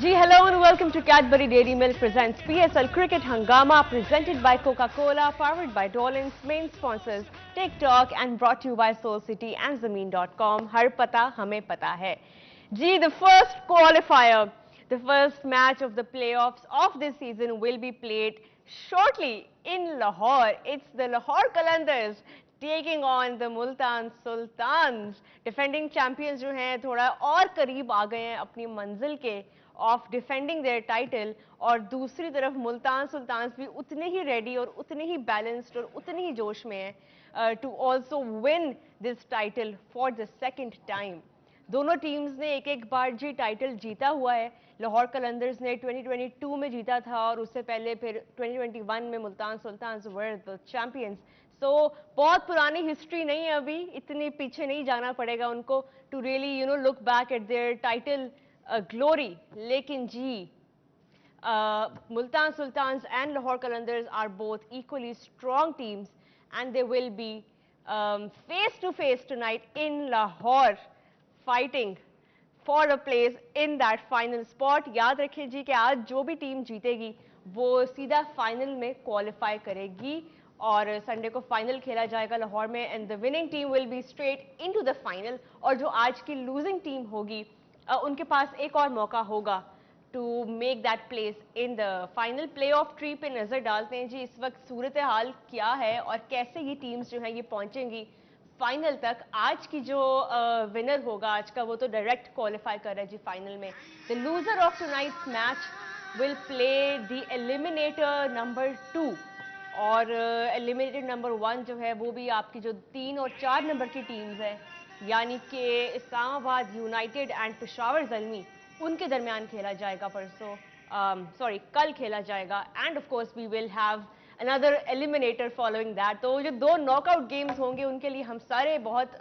Ji, hello and welcome to Cadbury Dairy Milk presents PSL Cricket Hangama, presented by Coca-Cola, powered by Dolans, main sponsors TikTok, and brought to you by Soul City and Zameen.com. Har pata hame pata hai. Ji, the first qualifier, the first match of the playoffs of this season will be played shortly in Lahore. It's the Lahore Qalandars taking on the Multan Sultans. Defending champions जो हैं थोड़ा और करीब आ गए हैं अपनी मंजिल के ऑफ डिफेंडिंग देयर टाइटल, और दूसरी तरफ मुल्तान सुल्तान्स भी उतने ही रेडी और उतने ही बैलेंस्ड और उतने ही जोश में हैं to also win this title for the second time. दोनों टीम्स ने एक एक बार जी टाइटल जीता हुआ है। लाहौर कलंदर्स ने 2022 में जीता था और उससे पहले फिर 2021 में Multan Sultans were the champions. So बहुत पुरानी हिस्ट्री नहीं है, अभी इतनी पीछे नहीं जाना पड़ेगा उनको to really look back at their title glory. लेकिन जी Multan Sultans and Lahore Qalandars are both equally strong teams, and they will be face to face tonight in Lahore, fighting for a place in that final spot. याद रखें जी कि आज जो भी team जीतेगी वो सीधा फाइनल में क्वालिफाई करेगी और संडे को फाइनल खेला जाएगा लाहौर में, and the winning team will be straight into the final. और जो आज की लूजिंग टीम होगी उनके पास एक और मौका होगा to make that place in the final. Play off tree पे नजर डालते हैं जी इस वक्त सूरत हाल क्या है और कैसे ये टीम्स जो हैं ये पहुंचेंगी फाइनल तक। आज की जो विनर होगा आज का वो तो डायरेक्ट क्वालिफाई कर रहा है जी फाइनल में। The loser of tonight's match will play the eliminator number 2, और एलिमिनेटेड नंबर 1 जो है वो भी आपकी जो 3 और 4 नंबर की टीम्स है, यानी कि इस्लामाबाद यूनाइटेड एंड पेशावर ज़ल्मी, उनके दरमियान खेला जाएगा परसों, सॉरी कल खेला जाएगा। And of course we will have another eliminator following that. तो जो 2 नॉकआउट गेम्स होंगे उनके लिए हम सारे बहुत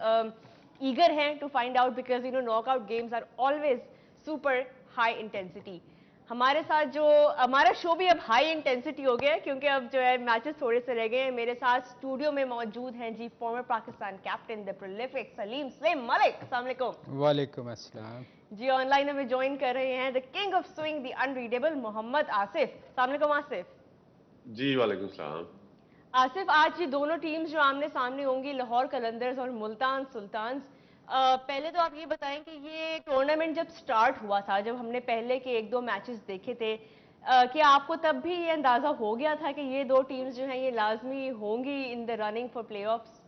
ईगर हैं to find out, because knockout games are always super high intensity. हमारे साथ जो हमारा शो भी अब हाई इंटेंसिटी हो गया है क्योंकि अब जो है मैचेस थोड़े से रह गए हैं। मेरे साथ स्टूडियो में मौजूद हैं जी former Pakistan captain the prolific Salim Malik. अस्सलाम वालेकुम। वालेकुम अस्सलाम जी ऑनलाइन हमें ज्वाइन कर रहे हैं the king of swing the unreadable Mohammad Asif. अस्सलाम वालेकुम आसिफ। जी वालेकुम सलाम। आसिफ, आज ये दोनों टीम्स जो आमने सामने होंगी लाहौर कलंदर्स और मुल्तान सुल्तान्स, पहले तो आप ये बताएं कि ये टूर्नामेंट जब स्टार्ट हुआ था, जब हमने पहले के 1-2 मैचेस देखे थे, क्या आपको तब भी ये अंदाजा हो गया था कि ये 2 टीम्स जो हैं ये लाजमी होंगी in the running for playoffs?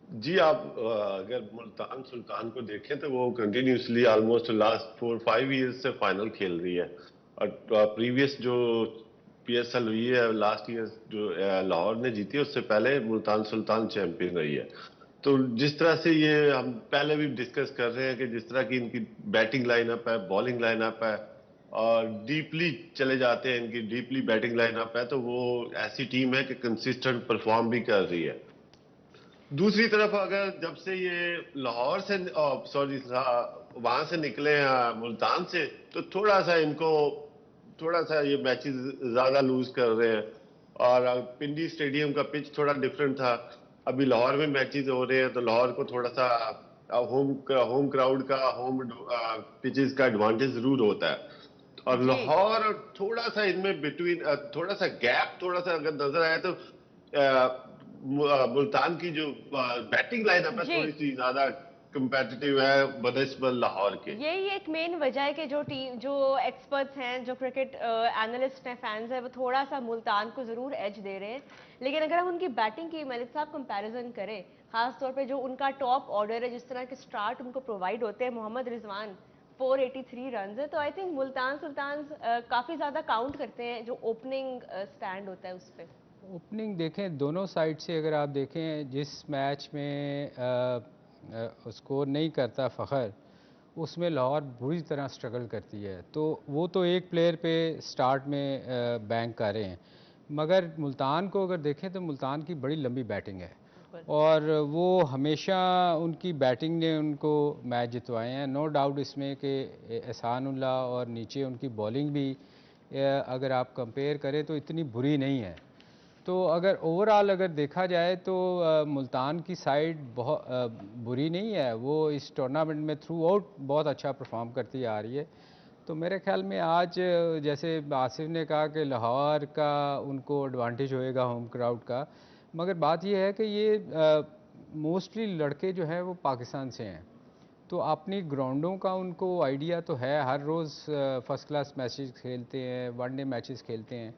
जी आप अगर मुल्तान सुल्तान को देखें तो वो कंटिन्यूसली ऑलमोस्ट लास्ट 4-5 ईयर्स से फाइनल खेल रही है, और प्रीवियस जो पीएसएल हुई है लास्ट ईयर जो लाहौर ने जीती है उससे पहले मुल्तान सुल्तान चैंपियन रही है। तो जिस तरह से ये हम पहले भी डिस्कस कर रहे हैं कि जिस तरह की इनकी बैटिंग लाइनअप है, बॉलिंग लाइनअप है और डीपली चले जाते हैं, इनकी डीपली बैटिंग लाइनअप है, तो वो ऐसी टीम है कि कंसिस्टेंट परफॉर्म भी कर रही है। दूसरी तरफ अगर जब से ये लाहौर से सॉरी वहां से निकले मुल्तान से, तो थोड़ा सा इनको थोड़ा सा ये मैचेस ज्यादा लूज कर रहे हैं। और पिंडी स्टेडियम का पिच थोड़ा डिफरेंट था, अभी लाहौर में मैचेस हो रहे हैं तो लाहौर को थोड़ा सा होम क्राउड का होम पिचेस का एडवांटेज जरूर होता है। और लाहौर थोड़ा सा इनमें बिटवीन थोड़ा सा गैप थोड़ा सा अगर नजर आए तो मुल्तान की जो बैटिंग लाइनअप है थोड़ी सी ज्यादा कंपेटिटिव है बनिस्बत लाहौर के। यही एक मेन वजह है कि जो एक्सपर्ट्स हैं, जो क्रिकेट एनालिस्ट हैं, फैंस हैं, वो थोड़ा सा मुल्तान को जरूर एज दे रहे हैं। लेकिन अगर हम उनकी बैटिंग की मलिक साहब कंपैरिजन करें, खास तौर पे जो उनका टॉप ऑर्डर है, जिस तरह के स्टार्ट उनको प्रोवाइड होते हैं, मोहम्मद रिजवान 483 रन है, तो आई थिंक मुल्तान सुल्तान काफी ज्यादा काउंट करते हैं जो ओपनिंग स्टैंड होता है उस पर। ओपनिंग देखें दोनों साइड से, अगर आप देखें जिस मैच में स्कोर नहीं करता फ़खर, उसमें लाहौर बुरी तरह स्ट्रगल करती है। तो वो तो एक प्लेयर पे स्टार्ट में बैंक कर रहे हैं, मगर मुल्तान को अगर देखें तो मुल्तान की बड़ी लंबी बैटिंग है और वो हमेशा उनकी बैटिंग ने उनको मैच जितवाए हैं। नो डाउट इसमें कि एहसानुल्लाह और नीचे उनकी बॉलिंग भी अगर आप कंपेयर करें तो इतनी बुरी नहीं है। तो अगर ओवरऑल अगर देखा जाए तो मुल्तान की साइड बहुत बुरी नहीं है, वो इस टूर्नामेंट में थ्रू आउट बहुत अच्छा परफॉर्म करती आ रही है। तो मेरे ख्याल में आज जैसे आसिफ ने कहा कि लाहौर का उनको एडवांटेज होएगा होम क्राउड का, मगर बात यह है कि ये मोस्टली लड़के जो हैं वो पाकिस्तान से हैं, तो अपनी ग्राउंडों का उनको आइडिया तो है, हर रोज़ फर्स्ट क्लास मैचेस खेलते हैं, वनडे मैचेस खेलते हैं,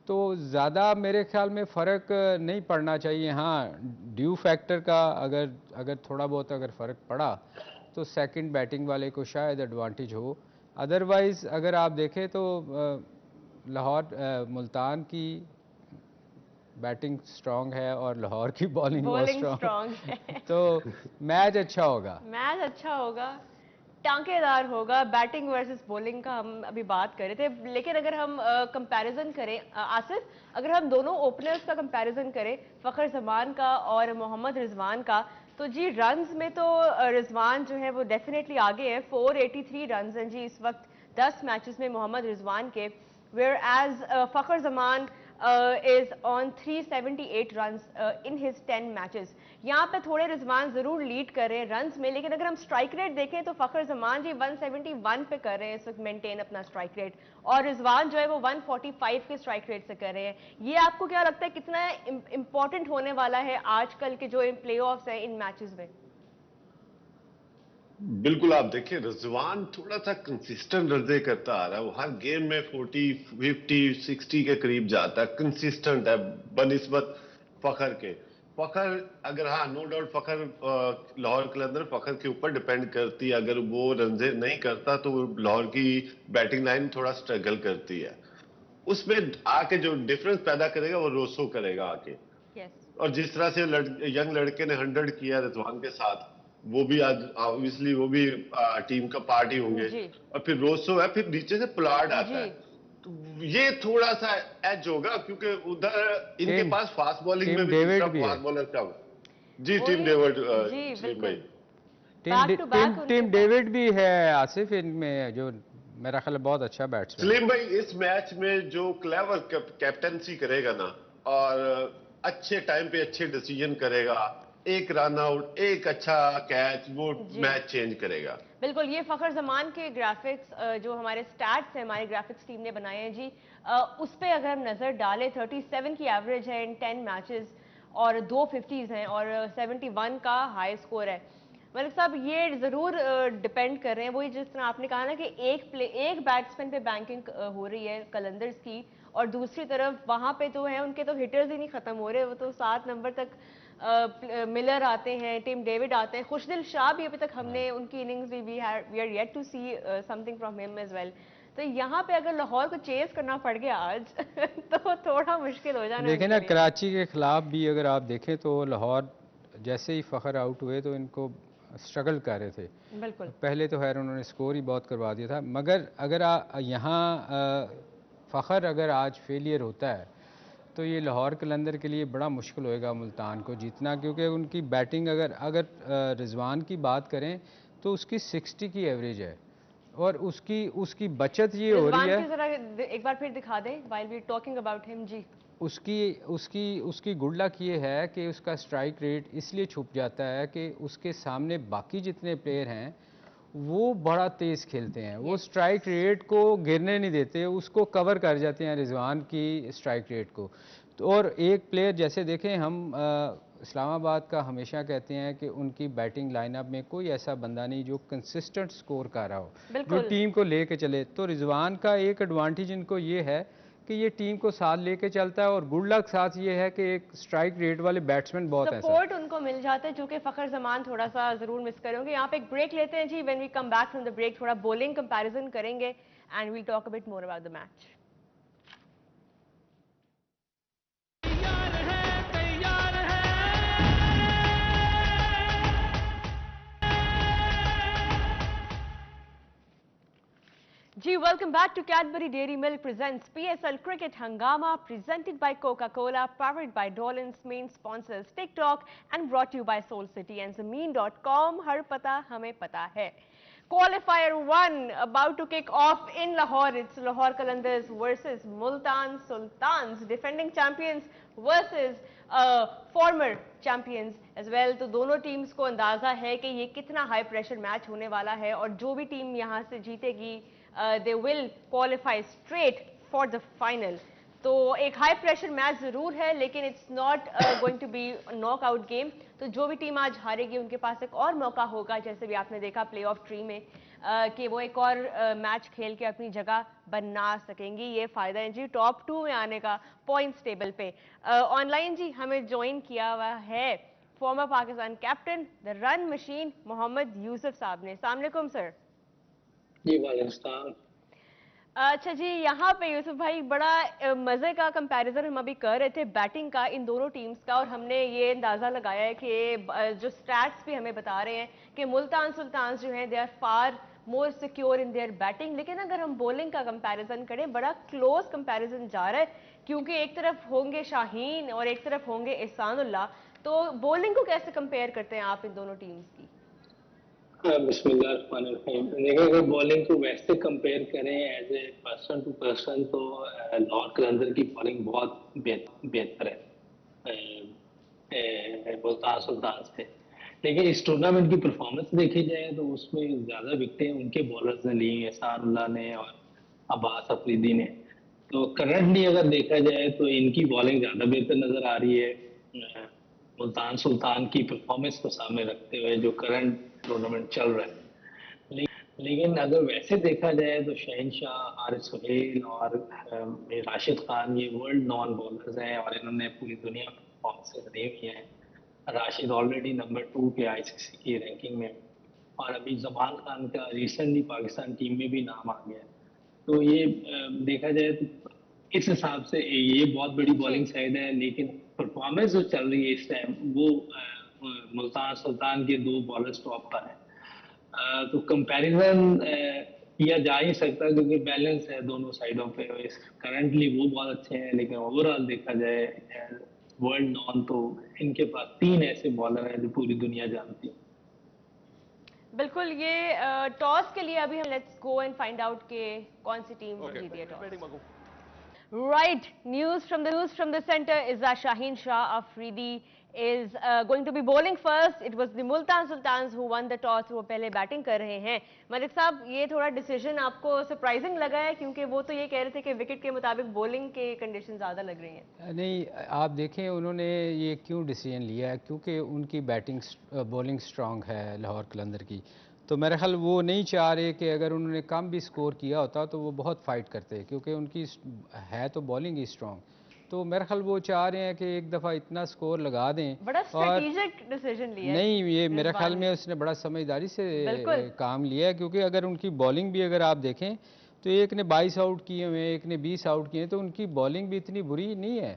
तो ज़्यादा मेरे ख्याल में फ़र्क नहीं पड़ना चाहिए। हाँ, ड्यू फैक्टर का अगर अगर थोड़ा बहुत अगर फ़र्क पड़ा तो सेकंड बैटिंग वाले को शायद एडवांटेज हो। अदरवाइज़ अगर आप देखें तो लाहौर मुल्तान की बैटिंग स्ट्रांग है और लाहौर की बॉलिंग बहुत बॉलिंग स्ट्रांग स्ट्रांग है। तो मैच अच्छा होगा। मैच अच्छा होगा, टांकेदार होगा। बैटिंग वर्सेस बॉलिंग का हम अभी बात कर रहे थे, लेकिन अगर हम कंपैरिजन करें आसिफ, अगर हम दोनों ओपनर्स का कंपैरिजन करें, फ़खर जमान का और मोहम्मद रिजवान का, तो जी रन्स में तो रिजवान जो है वो डेफिनेटली आगे है, 483 रन्स हैं जी इस वक्त 10 मैचेस में मोहम्मद रिजवान के, where as Fakhar Zaman is on 378 runs in his 10 matches. यहाँ पे थोड़े रिजवान जरूर लीड कर रहे हैं रन्स में, लेकिन अगर हम स्ट्राइक रेट देखें तो फ़खर जमान जी 171 पे कर रहे हैं इस वक्त मेंटेन अपना स्ट्राइक रेट, और रिजवान जो है वो 145 के स्ट्राइक रेट से कर रहे हैं। ये आपको क्या लगता है कितना इंपॉर्टेंट होने वाला है आजकल के जो प्ले ऑफ्स हैं इन मैचेस में? बिल्कुल, आप देखिए रिजवान थोड़ा सा कंसिस्टेंट रन करता आ रहा है, वो हर गेम में 40 50 60 के करीब जाता है, कंसिस्टेंट है बनिस्बत फखर के। फखर अगर, हाँ नो डाउट, फखर लाहौर कलंदर फखर के ऊपर डिपेंड करती है, अगर वो रन नहीं करता तो लाहौर की बैटिंग लाइन थोड़ा स्ट्रगल करती है, उसमें आके जो डिफरेंस पैदा करेगा वो रोसो करेगा आके। yes. और जिस तरह से यंग लड़के ने 100 किया रिजवान के साथ, वो भी आज ऑब्वियसली वो भी टीम का पार्ट ही होंगे। जी और फिर रोसो है, फिर नीचे से प्लाड आता जी है, तो ये थोड़ा सा एज होगा, क्योंकि उधर इनके टीम पास फास्ट बॉलिंग में टीम भी दूसरा डेविड भी है। फास्ट बॉलर का। जी, टीम वही डेविड, जी सलीम भाई। बिल्कुल, बैक टू बैक उनके टीम पास। डेविड भी है आसिफ इनमें, जो मेरा ख्याल है बहुत अच्छा बैट्समैन है। सलीम भाई इस मैच में जो क्लेवर कैप्टनसी करेगा ना, और अच्छे टाइम पे अच्छे डिसीजन करेगा, एक रन आउट, एक अच्छा कैच, वो जी मैच चेंज करेगा। बिल्कुल, ये फ़खर जमान के ग्राफिक्स जो हमारे स्टैट्स हैं हमारी ग्राफिक्स टीम ने बनाए हैं जी, उस पर अगर हम नज़र डालें 37 की एवरेज है इन 10 मैचेस, और 2 50s हैं, और 71 का हाई स्कोर है। मलिक साहब, ये ज़रूर डिपेंड कर रहे हैं, वही जिस तरह आपने कहा ना कि एक बैट्समैन पे बैंकिंग हो रही है कलंदर्स की, और दूसरी तरफ वहाँ पे तो है उनके तो हिटर्स ही नहीं ख़त्म हो रहे, वो तो 7 नंबर तक मिलर आते हैं, टीम डेविड आते हैं, खुशदिल शाह भी अभी तक हमने उनकी इनिंग्स भी we are yet to see something from him as well. तो यहाँ पे अगर लाहौर को चेस करना पड़ गया आज तो थोड़ा मुश्किल हो जाना है देखें उनके ना, लिए। कराची के खिलाफ भी अगर आप देखें तो लाहौर जैसे ही फ़खर आउट हुए तो इनको स्ट्रगल कर रहे थे। बिल्कुल पहले तो खैर उन्होंने स्कोर ही बहुत करवा दिया था, मगर अगर यहाँ फ़खर अगर आज फेलियर होता है तो ये लाहौर कलंदर के लिए बड़ा मुश्किल होएगा मुल्तान को जीतना, क्योंकि उनकी बैटिंग अगर अगर रिजवान की बात करें तो उसकी 60 की एवरेज है, और उसकी उसकी बचत ये हो रही रिजवान है। की जरा एक बार फिर दिखा दें while we talking about him जी। उसकी उसकी उसकी गुड लक ये है कि उसका स्ट्राइक रेट इसलिए छुप जाता है कि उसके सामने बाकी जितने प्लेयर हैं वो बड़ा तेज़ खेलते हैं, वो स्ट्राइक रेट को गिरने नहीं देते, उसको कवर कर जाते हैं रिजवान की स्ट्राइक रेट को। तो और एक प्लेयर जैसे देखें हम इस्लामाबाद का हमेशा कहते हैं कि उनकी बैटिंग लाइनअप में कोई ऐसा बंदा नहीं जो कंसिस्टेंट स्कोर कर रहा हो, जो बिल्कुल टीम को लेके चले। तो रिजवान का एक एडवांटेज इनको ये है कि ये टीम को साथ लेके चलता है, और गुड लक साथ ये है कि एक स्ट्राइक रेट वाले बैट्समैन बहुत ऐसा सपोर्ट उनको मिल जाता है, जो कि फ़खर जमान थोड़ा सा जरूर मिस करेंगे। यहाँ पे एक ब्रेक लेते हैं जी, when we come back from the break थोड़ा बॉलिंग कंपैरिजन करेंगे and we'll talk a bit more about the match. जी welcome back to Cadbury Dairy Milk presents PSL cricket Hungama, presented by Coca-Cola, powered by Dolan's, main sponsors TikTok and brought to you by Soul City and Zameen.com। हर पता हमें पता है। Qualifier 1 about to kick off in Lahore. It's Lahore Qalandars versus Multan Sultans, defending champions versus former champions as well. तो दोनों teams को अंदाजा है कि ये कितना हाई प्रेशर मैच होने वाला है और जो भी टीम यहाँ से जीतेगी they will qualify straight for the final. तो एक हाई प्रेशर मैच जरूर है लेकिन it's not going to be knockout game. तो जो भी टीम आज हारेगी उनके पास एक और मौका होगा, जैसे भी आपने देखा प्ले ऑफ ट्री में कि वो एक और मैच खेल के अपनी जगह बना सकेंगी. ये फायदा है जी टॉप 2 में आने का पॉइंट्स टेबल पे. ऑनलाइन जी हमें ज्वाइन किया हुआ है former Pakistan captain the run machine Mohammad Yousuf साहब ने. अस्सलाम वालेकुम सर. जी वालेकुम. अच्छा जी, यहाँ पे यूसुफ भाई बड़ा मजे का कंपैरिजन हम अभी कर रहे थे बैटिंग का इन दोनों टीम्स का, और हमने ये अंदाजा लगाया है कि जो स्टैट्स भी हमें बता रहे हैं कि मुल्तान सुल्तान जो हैं they are far more secure in their batting. लेकिन अगर हम बॉलिंग का कंपैरिजन करें बड़ा क्लोज कंपैरिजन जा रहा है, क्योंकि एक तरफ होंगे शाहीन और एक तरफ होंगे एहसानुल्लाह. तो बॉलिंग को कैसे कंपेयर करते हैं आप इन दोनों टीम्स की? बिस्मिल्लाहिर्रहमानिर्रहीम. देखिए अगर बॉलिंग को वैसे कंपेयर करें as a person to person तो लाहौर कलंदर की बॉलिंग बहुत बेहतर है मुल्तान सुल्तान से. लेकिन इस टूर्नामेंट की परफॉर्मेंस देखी जाए तो उसमें ज़्यादा विकेटें उनके बॉलर्स ने ली, एहसानुल्लाह ने और अब्बास अफरीदी ने. तो करंटली अगर देखा जाए तो इनकी बॉलिंग ज़्यादा बेहतर नज़र आ रही है मुल्तान सुल्तान की परफॉर्मेंस को सामने रखते हुए जो करंट टूर्नामेंट चल रहा है. लेकिन अगर वैसे देखा जाए तो शहनशाह, हारिस सुहेल और राशिद खान ये वर्ल्ड नॉन बॉलर्स हैं और इन्होंने पूरी दुनिया में परफॉर्मेंस दी हुई हैं. राशिद ऑलरेडी नंबर 2 पे आईसीसी की रैंकिंग में, और अभी जमान खान का रिसेंटली पाकिस्तान टीम में भी नाम आ गया. तो ये देखा जाए तो इस हिसाब से ये बहुत बड़ी बॉलिंग साइड है. लेकिन परफॉर्मेंस जो चल रही है इस टाइम वो मुल्तान सुल्तान के 2 बॉलर्स टॉप पर हैं. तो कंपैरिजन किया जा ही सकता क्योंकि बैलेंस है दोनों साइडों पे. करंटली वो बहुत अच्छे हैं लेकिन ओवरऑल देखा जाए वर्ल्ड नॉन तो इनके पास 3 ऐसे बॉलर हैं जो पूरी दुनिया जानती है. बिल्कुल. ये टॉस के लिए अभी हम let's go and find out के कौन सी टीम जीती है toss. Right, news from the center is that Shaheen Shah Afridi is going to be bowling first. It was the Multan Sultans who won the toss. वो पहले batting कर रहे हैं. मलिक साहब, ये थोड़ा डिसीजन आपको सरप्राइजिंग लगा है क्योंकि वो तो ये कह रहे थे कि विकेट के मुताबिक बॉलिंग के कंडीशन ज़्यादा लग रही हैं. नहीं, आप देखें उन्होंने ये क्यों डिसीजन लिया है, क्योंकि उनकी बॉलिंग स्ट्रांग है लाहौर कलंदर की. तो मेरा ख्याल वो नहीं चाह रहे कि अगर उन्होंने कम भी स्कोर किया होता तो वो बहुत फाइट करते, क्योंकि उनकी है तो बॉलिंग ही स्ट्रांग. तो मेरा ख्याल वो चाह रहे हैं कि एक दफ़ा इतना स्कोर लगा दें. बड़ा स्ट्रेटेजिक डिसीजन लिया है. नहीं, ये मेरे ख्याल में उसने बड़ा समझदारी से काम लिया है, क्योंकि अगर उनकी बॉलिंग भी अगर आप देखें तो एक ने 22 आउट किए हुए हैं, एक ने 20 आउट किए हैं, तो उनकी बॉलिंग भी इतनी बुरी नहीं है.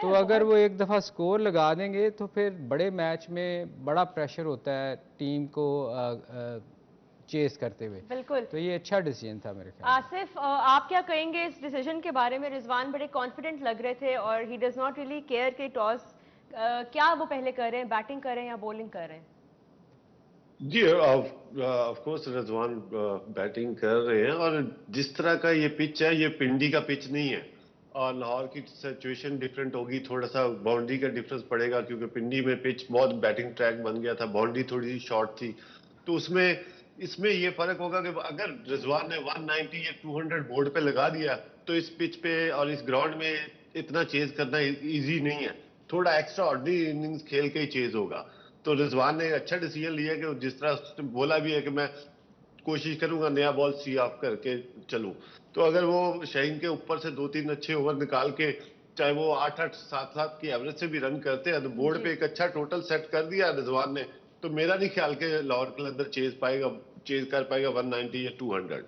तो अगर वो एक दफ़ा स्कोर लगा देंगे तो फिर बड़े मैच में बड़ा प्रेशर होता है टीम को चेस करते हुए. बिल्कुल. तो ये अच्छा डिसीजन था मेरे ख्याल. आसिफ, आप क्या कहेंगे इस डिसीजन के बारे में? रिजवान बड़े कॉन्फिडेंट लग रहे थे और he does not really care के टॉस क्या वो पहले कर रहे हैं, बैटिंग कर रहे हैं या बॉलिंग कर रहे हैं? जी ऑफ कोर्स रिजवान बैटिंग कर रहे हैं, और जिस तरह का ये पिच है ये पिंडी का पिच नहीं है, और लाहौर की सिचुएशन डिफरेंट होगी. थोड़ा सा बाउंड्री का डिफरेंस पड़ेगा क्योंकि पिंडी में पिच बहुत बैटिंग ट्रैक बन गया था, बाउंड्री थोड़ी सी शॉर्ट थी. तो इसमें ये फर्क होगा कि अगर रिजवान ने 190 या 200 बोर्ड पे लगा दिया तो इस पिच पे और इस ग्राउंड में इतना चेज करना इजी नहीं है. थोड़ा एक्स्ट्रा ऑर्डिनरी इनिंग्स खेल के ही चेज होगा. तो रिजवान ने अच्छा डिसीजन लिया कि जिस तरह उसने बोला भी है कि मैं कोशिश करूंगा नया बॉल सी ऑफ करके चलूं. तो अगर वो शाहीन के ऊपर से 2-3 अच्छे ओवर निकाल के चाहे वो 8-8, 7-7 की एवरेज से भी रन करते हैं तो बोर्ड पे एक अच्छा टोटल सेट कर दिया रिजवान ने, तो मेरा नहीं ख्याल के लाहौर कलंदर चेज कर पाएगा 190 या 200.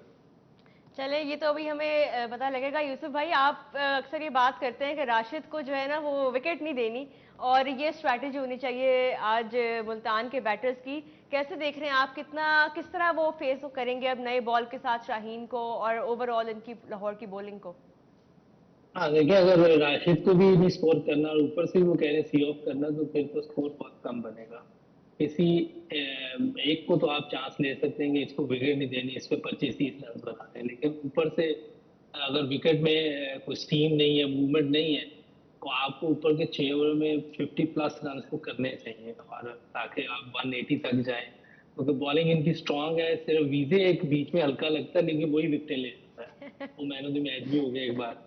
चले, ये तो अभी हमें पता लगेगा. यूसुफ भाई, आप अक्सर ये बात करते हैं कि राशिद को जो है ना वो विकेट नहीं देनी और ये स्ट्रैटेजी होनी चाहिए आज मुल्तान के बैटर्स की. कैसे देख रहे हैं आप, किस तरह वो फेस करेंगे अब नए बॉल के साथ शाहीन को और ओवरऑल इनकी लाहौर की बॉलिंग को? हाँ देखिए, अगर राशिद को भी नहीं स्कोर करना और ऊपर से वो कह रहे सी ऑफ करना तो फिर तो स्कोर बहुत कम बनेगा. किसी एक को तो आप चांस ले सकते हैं कि इसको विकेट नहीं देनी, इस पे 25-30 रन बना दें, लेकिन ऊपर से अगर विकेट में कोई स्टीम नहीं है, मूवमेंट नहीं है, तो आपको ऊपर के 6 ओवर में 50+ रन को करने चाहिए, और ताकि आप 180 तक जाएं, क्योंकि बॉलिंग इनकी स्ट्रांग है। सिर्फ वीजे एक बीच में हल्का लगता है, लेकिन वही विकेट ले जाता है, वो मैन ऑफ द मैच भी हो गया एक बार,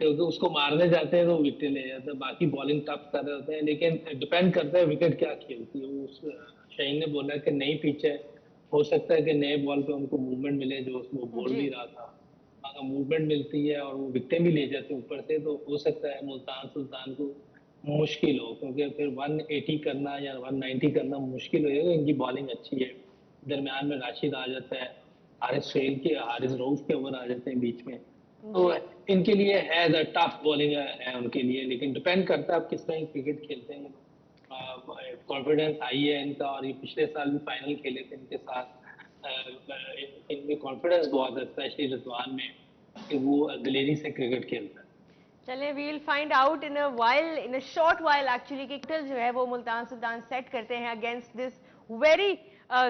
क्योंकि उसको मारने जाते हैं तो विकेट ले जाते हैं, बाकी बॉलिंग टफ कर रहे होते हैं, लेकिन डिपेंड करता है विकेट क्या खेलती है। उस शाहीन ने बोला कि नई पिच है, हो सकता है कि नए बॉल पे उनको मूवमेंट मिले, जो वो बोल जी। भी रहा था। अगर मूवमेंट मिलती है और वो विकेट भी ले जाते हैं ऊपर से, तो हो सकता है मुल्तान सुल्तान को मुश्किल हो, क्योंकि फिर 180 करना या 190 करना मुश्किल हो जाएगा। इनकी बॉलिंग अच्छी है, दरमियान में राशिद आ जाता है, हारिस रऊफ के ओवर आ जाते हैं बीच में, तो जी। इनके लिए है टफ बॉलिंग है उनके लिए, लेकिन डिपेंड करता है आप किस तरह की क्रिकेट खेलते हैं। कॉन्फिडेंस हाई है इनका, और ये पिछले साल भी फाइनल खेले थे इनके साथ। इनमें कॉन्फिडेंस बहुत है, स्पेशली रिजवान में, कि वो दिलेरी से क्रिकेट खेलता है। चले we will find out in a short while actually कि टोटल जो है वो मुल्तान सुल्तान सेट करते हैं against this very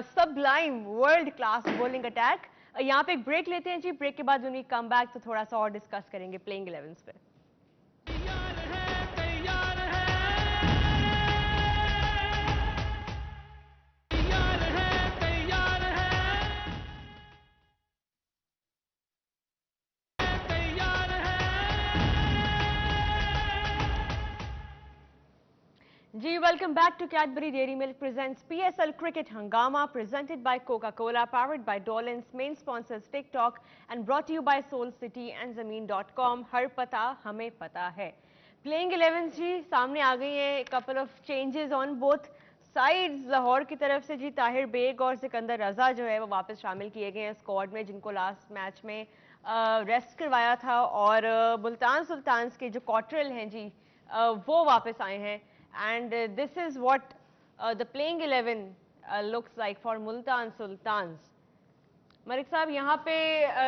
sublime world class bowling attack. यहाँ पे एक ब्रेक लेते हैं जी, ब्रेक के बाद व्हेन वी कम बैक तो थोड़ा सा और डिस्कस करेंगे प्लेइंग 11 पे। जी welcome back to Cadbury Dairy Milk presents PSL cricket Hungama presented by Coca Cola powered by Dawlance main sponsors TikTok and brought you by Soul City and ज़मीन.com। हर पता हमें पता है। प्लेइंग 11 जी सामने आ गई है, couple of changes on both sides. Lahore की तरफ से जी ताहिर बेग और सिकंदर रजा जो है वो वापस शामिल किए गए हैं स्क्वाड में, जिनको लास्ट मैच में रेस्ट करवाया था, और मुल्तान सुल्तान्स के जो कॉटरल हैं जी वो वापस आए हैं। And this is what the playing 11 looks like for Multan Sultans. Malik साहब यहाँ पे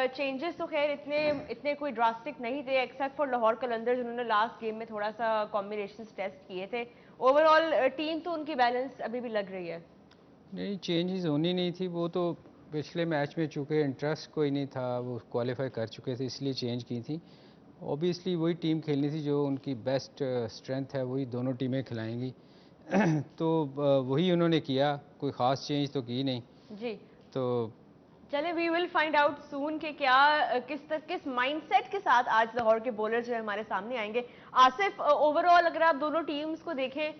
चेंजेस तो खैर इतने कोई ड्रास्टिक नहीं थे, एक्सेप्ट फॉर लाहौर कलंदर्स, जिन्होंने लास्ट गेम में थोड़ा सा कॉम्बिनेशन टेस्ट किए थे। ओवरऑल टीम तो उनकी बैलेंस अभी भी लग रही है। नहीं, चेंजेस होनी नहीं थी, वो तो पिछले मैच में चूँकि इंटरेस्ट कोई नहीं था, वो क्वालिफाई कर चुके थे इसलिए चेंज की थी। ऑब्वियसली वही टीम खेलनी थी जो उनकी बेस्ट स्ट्रेंथ है, वही दोनों टीमें खिलाएंगी तो वही उन्होंने किया, कोई ख़ास चेंज तो की नहीं जी तो। चले we will find out soon कि क्या किस माइंडसेट के साथ आज लाहौर के बॉलर जो है हमारे सामने आएंगे। आसिफ, ओवरऑल अगर आप दोनों टीम्स को देखें,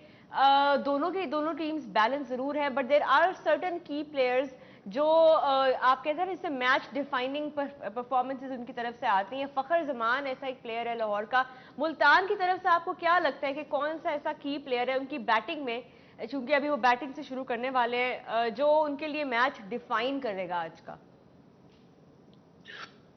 दोनों टीम्स बैलेंस जरूर है, बट देर आर सर्टन की प्लेयर्स जो आप कहते हैं इससे मैच डिफाइनिंग परफॉर्मेंसेज उनकी तरफ से आती हैं। फखर जमान ऐसा एक प्लेयर है लाहौर का। मुल्तान की तरफ से आपको क्या लगता है कि कौन सा ऐसा की प्लेयर है उनकी बैटिंग में, चूंकि अभी वो बैटिंग से शुरू करने वाले हैं, जो उनके लिए मैच डिफाइन करेगा आज का?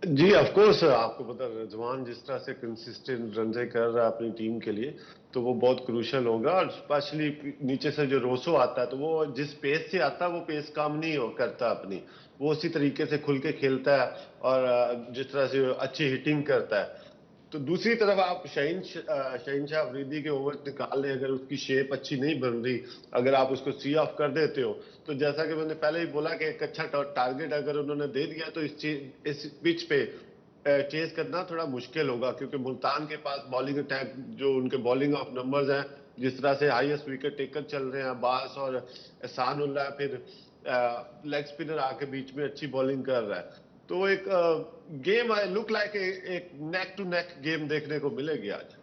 जी ऑफ कोर्स, आपको पता है रिजवान जिस तरह से कंसिस्टेंट रन कर रहा है अपनी टीम के लिए, तो वो बहुत क्रूशल होगा। और स्पेशली नीचे से जो रोसो आता है, तो वो जिस पेस से आता है वो पेस काम नहीं करता अपनी, वो उसी तरीके से खुल के खेलता है और जिस तरह से अच्छी हिटिंग करता है। तो दूसरी तरफ आप शाहीन शाह अफरीदी के ओवर निकाल लें, अगर उसकी शेप अच्छी नहीं बन रही, अगर आप उसको सी ऑफ कर देते हो, तो जैसा कि मैंने पहले ही बोला कि एक अच्छा टारगेट अगर उन्होंने दे दिया तो इस पिच पे चेस करना थोड़ा मुश्किल होगा, क्योंकि मुल्तान के पास बॉलिंग अटैक जो उनके बॉलिंग ऑफ नंबर्स हैं, जिस तरह से हाईएस्ट विकेट टेकर चल रहे हैं अब्बास और एहसानुल्लाह, फिर लेग स्पिनर आके बीच में अच्छी बॉलिंग कर रहा है, तो एक गेम लुक लाइक एक नेक टू नेक गेम देखने को मिलेगी आज।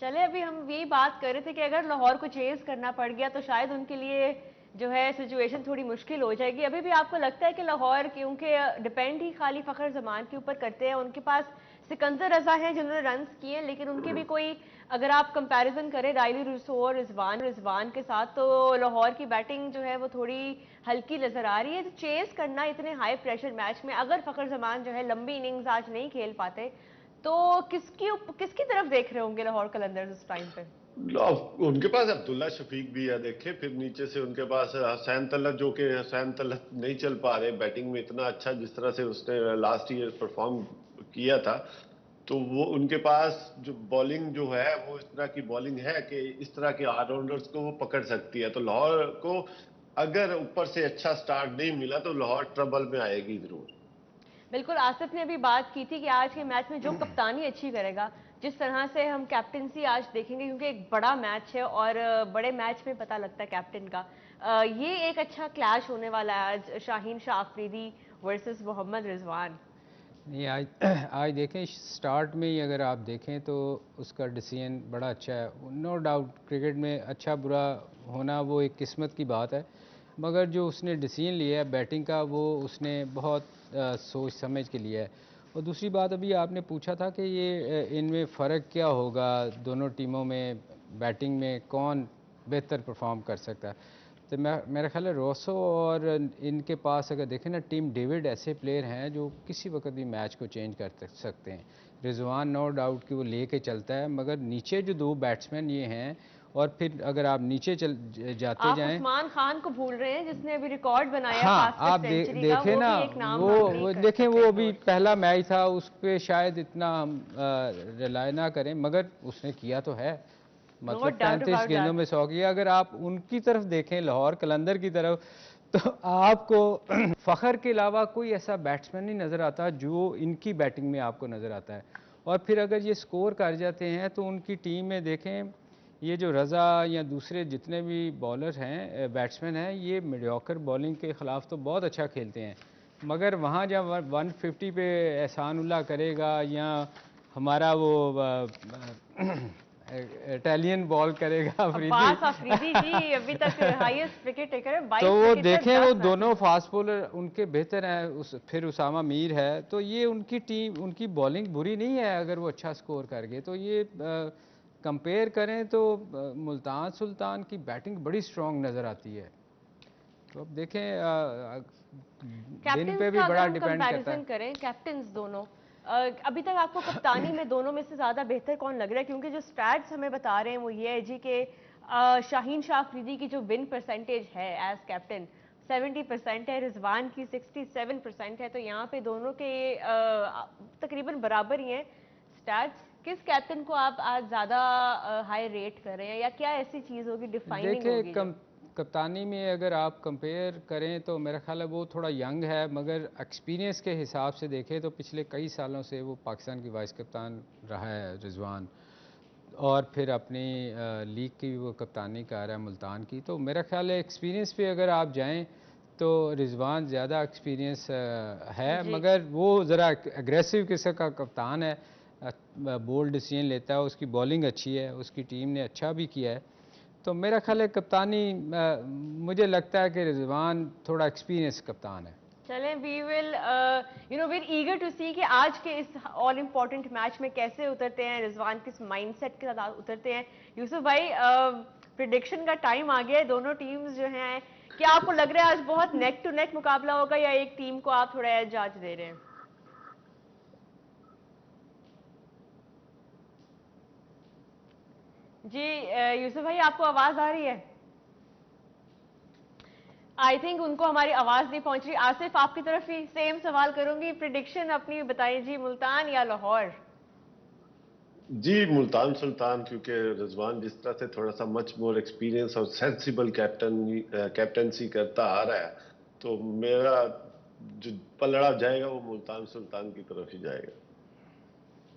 चले अभी हम यही बात कर रहे थे कि अगर लाहौर को चेज करना पड़ गया तो शायद उनके लिए जो है सिचुएशन थोड़ी मुश्किल हो जाएगी। अभी भी आपको लगता है कि लाहौर, क्योंकि डिपेंड ही खाली फखर जमान के ऊपर करते हैं, उनके पास सिकंदर रजा हैं जिन्होंने रन किए, लेकिन उनके भी कोई, अगर आप कंपैरिजन करें राइली रूसो और रिजवान के साथ, तो लाहौर की बैटिंग जो है वो थोड़ी हल्की नजर आ रही है। तो चेज करना इतने हाई प्रेशर मैच में, अगर फखर जमान जो है लंबी इनिंग्स आज नहीं खेल पाते, तो किसकी तरफ देख रहे होंगे लाहौर कलंदर्स इस टाइम पे? उनके पास अब्दुल्ला शफीक भी है, देखे, फिर नीचे से उनके पास हसैन तलत, जो कि हसैन तलत नहीं चल पा रहे बैटिंग में इतना अच्छा जिस तरह से उसने लास्ट ईयर परफॉर्म किया था, तो वो उनके पास जो बॉलिंग जो है वो इस तरह की बॉलिंग है कि इस तरह के ऑलराउंडर्स को वो पकड़ सकती है। तो लाहौर को अगर ऊपर से अच्छा स्टार्ट नहीं मिला तो लाहौर ट्रबल में आएगी जरूर। बिल्कुल, आसिफ ने अभी बात की थी कि आज के मैच में जो कप्तानी अच्छी करेगा, जिस तरह से हम कैप्टनसी आज देखेंगे, क्योंकि एक बड़ा मैच है और बड़े मैच में पता लगता है कैप्टन का। ये एक अच्छा क्लैश होने वाला है आज, शाहीन शाह अफरीदी वर्सेस मोहम्मद रिजवान। नहीं, आज आज देखें स्टार्ट में ही अगर आप देखें तो उसका डिसीजन बड़ा अच्छा है। नो डाउट क्रिकेट में अच्छा बुरा होना वो एक किस्मत की बात है, मगर जो उसने डिसीजन लिया है बैटिंग का वो उसने बहुत सोच समझ के लिया है। और दूसरी बात अभी आपने पूछा था कि ये इनमें फ़र्क क्या होगा दोनों टीमों में, बैटिंग में कौन बेहतर परफॉर्म कर सकता है। तो मेरा ख्याल है रोसो और इनके पास अगर देखें ना, टीम डेविड ऐसे प्लेयर हैं जो किसी वक्त भी मैच को चेंज कर सकते हैं। रिजवान नो डाउट कि वो लेके चलता है, मगर नीचे जो दो बैट्समैन ये हैं, और फिर अगर आप नीचे जाते आप जाएं। उस्मान खान को भूल रहे हैं जिसने अभी रिकॉर्ड बनाया हाँ, आप फास्टेस्ट सेंचुरी का, देखें वो ना, भी एक नाम हम नहीं वो कर देखें सकते वो अभी इग्नोर। पहला मैच था, उस पर शायद इतना हम रिलाय ना करें, मगर उसने किया तो है। नो मतलब डाउट 35 अबाउट गेंदों दैट। में 100 किया। अगर आप उनकी तरफ देखें, लाहौर कलंदर की तरफ, तो आपको फ़खर के अलावा कोई ऐसा बैट्समैन नहीं नज़र आता जो इनकी बैटिंग में आपको नज़र आता है। और फिर अगर ये स्कोर कर जाते हैं तो उनकी टीम में देखें, ये जो रज़ा या दूसरे जितने भी बॉलर हैं, बैट्समैन हैं, ये मीडियोकर बॉलिंग के ख़िलाफ़ तो बहुत अच्छा खेलते हैं, मगर वहाँ जब 150 पे एहसानुल्लाह करेगा या हमारा वो इटालियन बॉल करेगा अफरीदी अब्बास अफरीदी जी अभी तक हाईएस्ट विकेट टेकर है, तो 22 वो विकेट है देखें, वो 10 मैचेस दोनों में। फास्ट बॉलर उनके बेहतर हैं, फिर उसामा मीर है, तो ये उनकी टीम, उनकी बॉलिंग बुरी नहीं है अगर वो अच्छा स्कोर कर गए। तो ये कंपेयर करें तो मुल्तान सुल्तान की बैटिंग बड़ी स्ट्रॉन्ग नज़र आती है। तो अब देखें, दिन कैप्टन्स पे का भी अगर बड़ा हम डिपेंड करता कंपैरिजन है। करें, कैप्टन्स दोनों, अभी तक आपको कप्तानी में दोनों में से ज़्यादा बेहतर कौन लग रहा है? क्योंकि जो स्टैट्स हमें बता रहे हैं वो ये है जी कि शाहीन शाह अफरीदी की जो विन परसेंटेज है एज कैप्टन 70% है, रिजवान की 67% है, तो यहाँ पे दोनों के तकरीबन बराबर ही हैं स्टैट्स। किस कैप्टन को आप आज ज़्यादा हाई रेट कर रहे हैं, या क्या ऐसी चीज़ होगी डिफाइनिंग देखें, होगी जो? कप्तानी में अगर आप कंपेयर करें तो मेरा ख्याल है वो थोड़ा यंग है, मगर एक्सपीरियंस के हिसाब से देखें तो पिछले कई सालों से वो पाकिस्तान की वाइस कप्तान रहा है रिजवान, और फिर अपनी लीग की भी वो कप्तानी कर रहा है मुल्तान की। तो मेरा ख्याल है एक्सपीरियंस पे अगर आप जाएं तो रिजवान ज़्यादा एक्सपीरियंस है, जी। मगर वो ज़रा एग्रेसिव किस्म का कप्तान है, बोल्ड डिसीजन लेता है, उसकी बॉलिंग अच्छी है, उसकी टीम ने अच्छा भी किया है। तो मेरा ख्याल है कप्तानी, मुझे लगता है कि रिजवान थोड़ा एक्सपीरियंस कप्तान है। चलें, we will were eager to see कि आज के इस ऑल इम्पोर्टेंट मैच में कैसे उतरते हैं रिजवान, किस माइंडसेट के साथ उतरते हैं। यूसुफ भाई, प्रिडिक्शन का टाइम आ गया है, दोनों टीम्स जो हैं, क्या आपको लग रहा है आज बहुत नेक टू नेक मुकाबला होगा, या एक टीम को आप थोड़ा एज आज दे रहे हैं? जी यूसुफ भाई, आपको आवाज आ रही है? आई थिंक उनको हमारी आवाज नहीं पहुंच रही। आसिफ, आपकी तरफ ही सेम सवाल करूंगी, प्रिडिक्शन अपनी बताइए जी, मुल्तान या लाहौर? जी मुल्तान सुल्तान, क्योंकि रिजवान जिस तरह से थोड़ा सा मच मोर एक्सपीरियंस और सेंसिबल कैप्टनसी करता आ रहा है, तो मेरा जो पलड़ा जाएगा वो मुल्तान सुल्तान की तरफ ही जाएगा।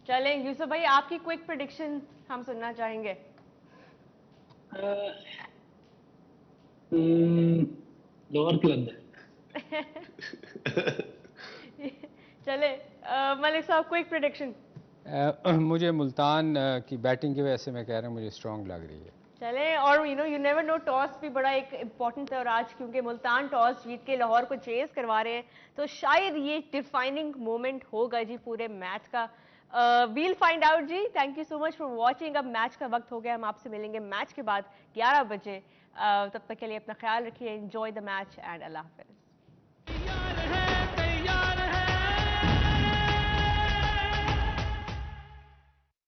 चलें यूसुफ भाई, आपकी क्विक प्रिडिक्शन हम सुनना चाहेंगे। लोअर कलंदर। चले मलिक साहब, क्विक प्रिडिक्शन। मुझे मुल्तान की बैटिंग की वजह से मैं कह रहा हूँ मुझे स्ट्रॉन्ग लग रही है। चले, और यू नेवर नो, टॉस भी बड़ा एक इंपॉर्टेंट है, और आज क्योंकि मुल्तान टॉस जीत के लाहौर को चेस करवा रहे हैं, तो शायद ये डिफाइनिंग मोमेंट होगा जी पूरे मैच का। वील फाइंड आउट जी। Thank you so much for watching. अब मैच का वक्त हो गया, हम आपसे मिलेंगे मैच के बाद 11 बजे। तब तक के लिए अपना ख्याल रखिए, enjoy the match and Allah Hafiz.